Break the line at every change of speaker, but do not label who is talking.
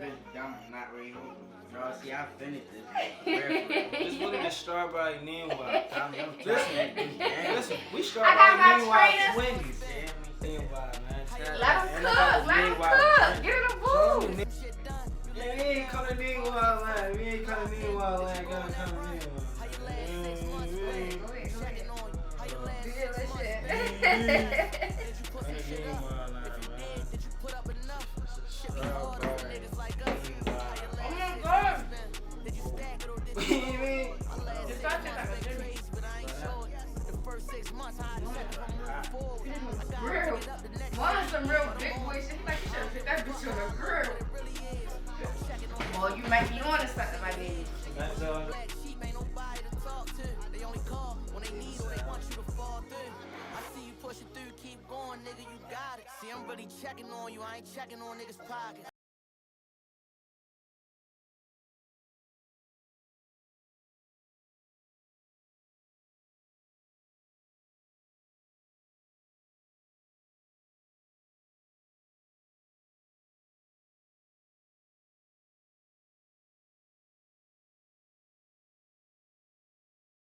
I'm not really hoping. Bro, see, I finished this.
Just look at the strawberry Nemwiah. Listen, we
I
strawberry
got my
Nemwiah
trainer.
twinnies. Nemwiah, man.
Let him cook. Let him cook. Get in the booth.
Yeah, we ain't calling Nemwiah line. We ain't calling Nemwiah line. Gotta call Nemwiah.
Grill. One some real big boy shit. Like you should have put that bitch on the grill. Well, you might be on to something, my baby.
That's all.
Pushing through, keep going, nigga, you got it. See, I'm really checking on you, I ain't checking on niggas' pockets.